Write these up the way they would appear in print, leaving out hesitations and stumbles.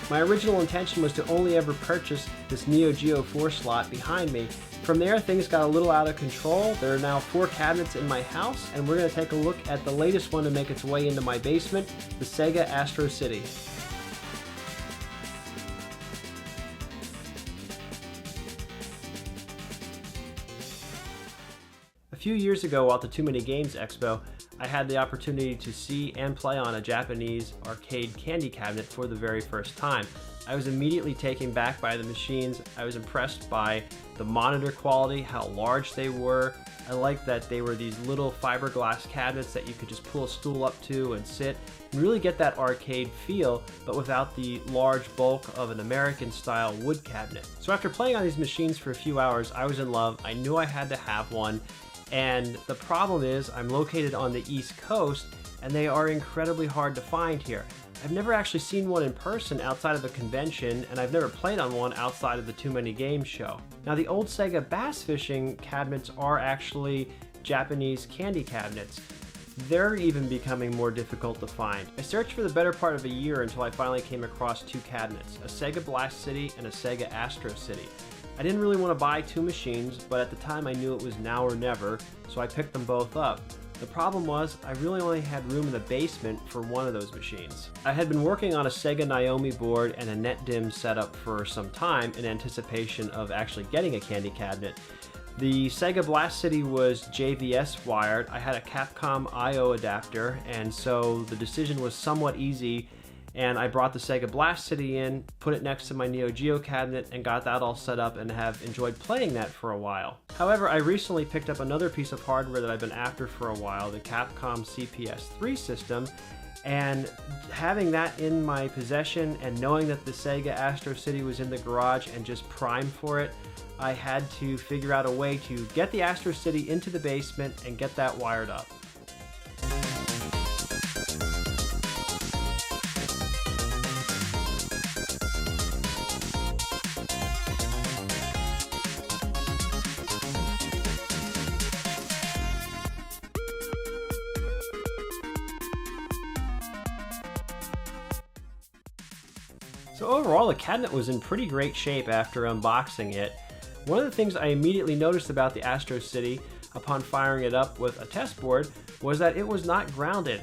My original intention was to only ever purchase this Neo Geo 4 slot behind me. From there, things got a little out of control. There are now 4 cabinets in my house, and we're going to take a look at the latest one to make its way into my basement, the Sega Astro City. A few years ago at the Too Many Games Expo, I had the opportunity to see and play on a Japanese arcade candy cabinet for the very first time. I was immediately taken back by the machines. I was impressed by the monitor quality, how large they were. I liked that they were these little fiberglass cabinets that you could just pull a stool up to and sit and really get that arcade feel, but without the large bulk of an American style wood cabinet. So after playing on these machines for a few hours, I was in love. I knew I had to have one. And the problem is I'm located on the East Coast and they are incredibly hard to find here. I've never actually seen one in person outside of a convention, and I've never played on one outside of the Too Many Games show. Now, the old Sega bass fishing cabinets are actually Japanese candy cabinets. They're even becoming more difficult to find. I searched for the better part of a year until I finally came across 2 cabinets, a Sega Blast City and a Sega Astro City. I didn't really want to buy 2 machines, but at the time I knew it was now or never, so I picked them both up. The problem was, I really only had room in the basement for one of those machines. I had been working on a Sega Naomi board and a NetDim setup for some time in anticipation of actually getting a candy cabinet. The Sega Blast City was JVS wired. I had a Capcom I/O adapter, and so the decision was somewhat easy. And I brought the Sega Blast City in, put it next to my Neo Geo cabinet, and got that all set up and have enjoyed playing that for a while. However, I recently picked up another piece of hardware that I've been after for a while, the Capcom CPS-3 system, and having that in my possession and knowing that the Sega Astro City was in the garage and just primed for it, I had to figure out a way to get the Astro City into the basement and get that wired up. So overall, the cabinet was in pretty great shape after unboxing it. One of the things I immediately noticed about the Astro City upon firing it up with a test board was that it was not grounded.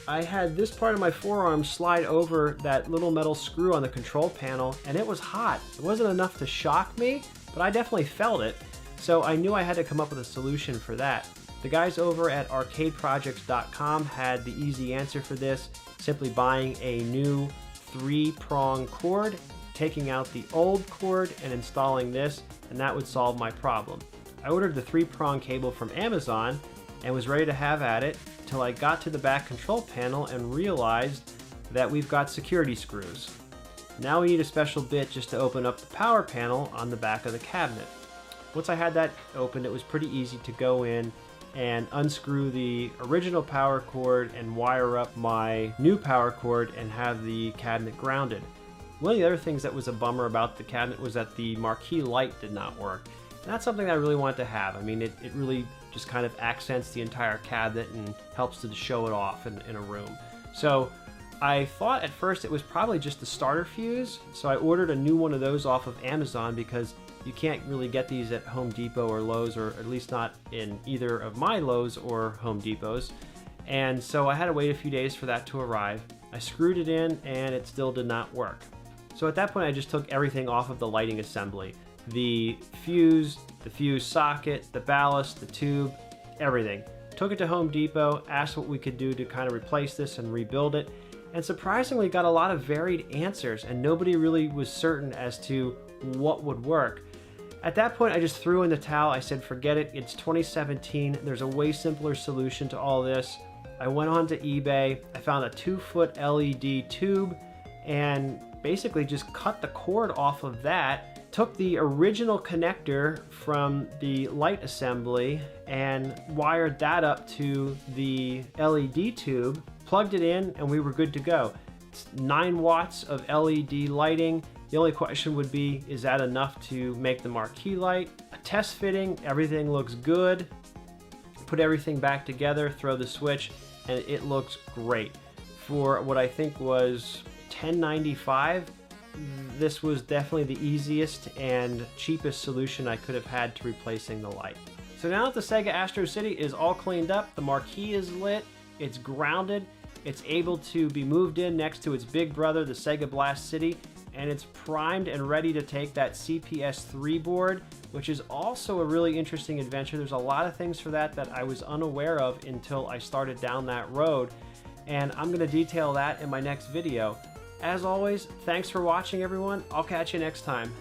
I had this part of my forearm slide over that little metal screw on the control panel, and it was hot. It wasn't enough to shock me, but I definitely felt it, so I knew I had to come up with a solution for that. The guys over at arcadeprojects.com had the easy answer for this, simply buying a new 3-prong cord, taking out the old cord and installing this, and that would solve my problem. I ordered the 3-prong cable from Amazon and was ready to have at it till I got to the back control panel and realized that we've got security screws. Now we need a special bit just to open up the power panel on the back of the cabinet. Once I had that opened, it was pretty easy to go in and unscrew the original power cord and wire up my new power cord and have the cabinet grounded. One of the other things that was a bummer about the cabinet was that the marquee light did not work. And that's something I really wanted to have. I mean, it really just kind of accents the entire cabinet and helps to show it off in a room. So I thought at first it was probably just the starter fuse, so I ordered a new one of those off of Amazon because you can't really get these at Home Depot or Lowe's, or at least not in either of my Lowe's or Home Depots. And so I had to wait a few days for that to arrive. I screwed it in and it still did not work. So at that point I just took everything off of the lighting assembly. The fuse socket, the ballast, the tube, everything. Took it to Home Depot, asked what we could do to kind of replace this and rebuild it, and surprisingly got a lot of varied answers, and nobody really was certain as to what would work. At that point, I just threw in the towel. I said, forget it, it's 2017, there's a way simpler solution to all this. I went onto eBay, I found a 2-foot LED tube, and basically just cut the cord off of that, took the original connector from the light assembly and wired that up to the LED tube, plugged it in, and we were good to go. It's 9 watts of LED lighting. The only question would be, is that enough to make the marquee light? A test fitting, everything looks good. Put everything back together, throw the switch, and it looks great. For what I think was $10.95, this was definitely the easiest and cheapest solution I could have had to replacing the light. So now that the Sega Astro City is all cleaned up, the marquee is lit, it's grounded, it's able to be moved in next to its big brother, the Sega Blast City, and it's primed and ready to take that CPS3 board, which is also a really interesting adventure. There's a lot of things for that I was unaware of until I started down that road, and I'm going to detail that in my next video. As always, thanks for watching, everyone. I'll catch you next time.